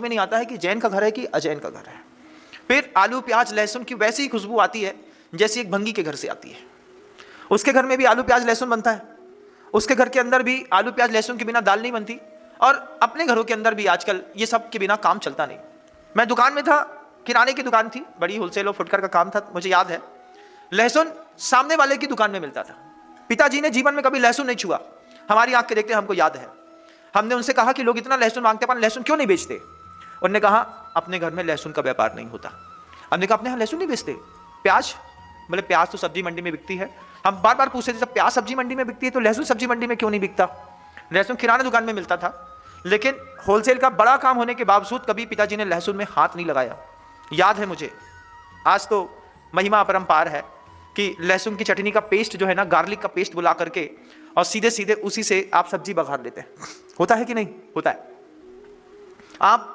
में नहीं आता है कि जैन का घर है कि अजैन का घर है। फिर आलू प्याज लहसुन की वैसी ही खुशबू आती है जैसी एक भंगी के घर से आती है। उसके घर में भी आलू प्याज लहसुन बनता है, उसके घर के अंदर भी आलू प्याज लहसुन के बिना दाल नहीं बनती, और अपने घरों के अंदर भी आजकल ये सब के बिना काम चलता नहीं। मैं दुकान में था, किराने की दुकान थी, बड़ी होलसेल और फुटकर का काम था, मुझे याद है लहसुन सामने वाले की दुकान में मिलता था। पिताजी ने जीवन में कभी लहसुन नहीं छुआ, हमारी आंख के देखते हमको याद है। हमने उनसे कहा कि लोग इतना लहसुन मांगते हैं, लहसुन क्यों नहीं बेचते? उन्होंने कहा अपने घर में लहसुन का व्यापार नहीं होता। हमने कहा अपने यहाँ लहसुन नहीं बेचते? प्याज? बोले प्याज तो सब्जी मंडी में बिकती है। हम बार बार पूछते थे सब प्याज सब्जी मंडी में बिकती है तो लहसुन सब्जी मंडी में क्यों नहीं बिकता? लहसुन किराना दुकान में मिलता था, लेकिन होलसेल का बड़ा काम होने के बावजूद कभी पिताजी ने लहसुन में हाथ नहीं लगाया। याद है मुझे, आज तो महिमा अपरंपार है कि लहसुन की चटनी का पेस्ट जो है ना, गार्लिक का पेस्ट बुला करके और सीधे सीधे उसी से आप सब्जी बघार लेते हैं। होता है कि नहीं होता है? आप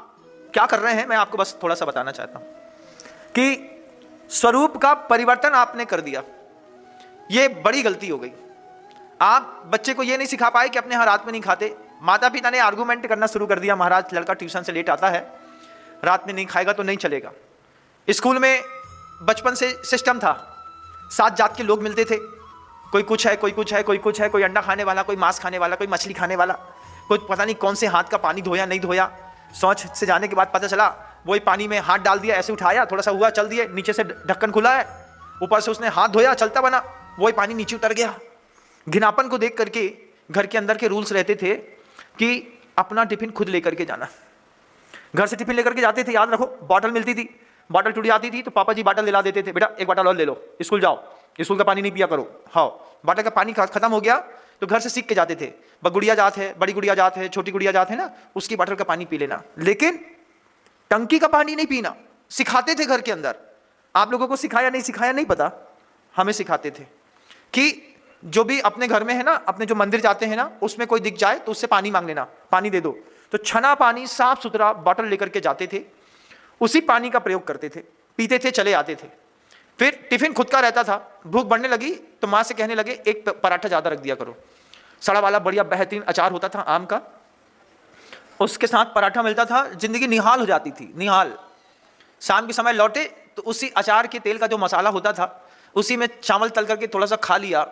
क्या कर रहे हैं, मैं आपको बस थोड़ा सा बताना चाहता हूं कि स्वरूप का परिवर्तन आपने कर दिया, ये बड़ी गलती हो गई। आप बच्चे को ये नहीं सिखा पाए कि अपने यहाँ रात में नहीं खाते। माता पिता ने आर्गूमेंट करना शुरू कर दिया, महाराज लड़का ट्यूशन से लेट आता है, रात में नहीं खाएगा तो नहीं चलेगा। स्कूल में बचपन से सिस्टम था, 7 जात के लोग मिलते थे, कोई कुछ है कोई कुछ है कोई कुछ है, कोई अंडा खाने वाला, कोई मांस खाने वाला, कोई मछली खाने वाला, कोई पता नहीं कौन से हाथ का पानी धोया नहीं धोया। शौच से जाने के बाद पता चला वही पानी में हाथ डाल दिया, ऐसे उठाया, थोड़ा सा हुआ चल दिए, नीचे से ढक्कन खुला है, ऊपर से उसने हाथ धोया, चलता बना, वही पानी नीचे उतर गया। घिनापन को देख करके घर के अंदर के रूल्स रहते थे कि अपना टिफिन खुद लेकर के जाना। घर से टिफिन लेकर के जाते थे, याद रखो, बॉटल मिलती थी, बॉटल टूट जाती थी तो पापा जी बॉटल दिला देते थे, बेटा एक बॉटल और ले लो, स्कूल जाओ, स्कूल का पानी नहीं पिया करो। हाँ, बॉटल का पानी खत्म हो गया तो घर से सीख के जाते थे, गुड़िया जात है, बड़ी गुड़िया जात है, छोटी गुड़िया जात है ना, उसकी बॉटल का पानी पी लेना, लेकिन टंकी का पानी नहीं पीना। सिखाते थे घर के अंदर। आप लोगों को सिखाया नहीं सिखाया नहीं पता, हमें सिखाते थे कि जो भी अपने घर में है ना, अपने जो मंदिर जाते हैं ना, उसमें कोई दिख जाए तो उससे पानी मांग लेना, पानी दे दो। तो छना पानी साफ सुथरा बॉटल लेकर के जाते थे, उसी पानी का प्रयोग करते थे, पीते थे, चले आते थे। फिर टिफिन खुद का रहता था, भूख बढ़ने लगी तो माँ से कहने लगे एक पराठा ज़्यादा रख दिया करो। सड़ा वाला बढ़िया बेहतरीन अचार होता था आम का, उसके साथ पराठा मिलता था, जिंदगी निहाल हो जाती थी, निहाल। शाम के समय लौटे तो उसी अचार के तेल का जो मसाला होता था उसी में चावल तल करके थोड़ा सा खा लिया,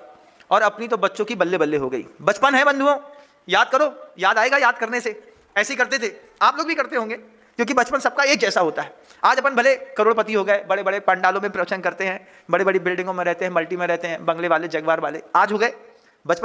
और अपनी तो बच्चों की बल्ले बल्ले हो गई। बचपन है बंधुओं, याद करो, याद आएगा याद करने से। ऐसे ही करते थे, आप लोग भी करते होंगे, क्योंकि बचपन सबका एक जैसा होता है। आज अपन भले करोड़पति हो गए, बड़े बड़े पंडालों में प्रवचन करते हैं, बड़े बड़ी बिल्डिंगों में रहते हैं, मल्टी में रहते हैं, बंगले वाले जगवार वाले, आज हो गए, बचपन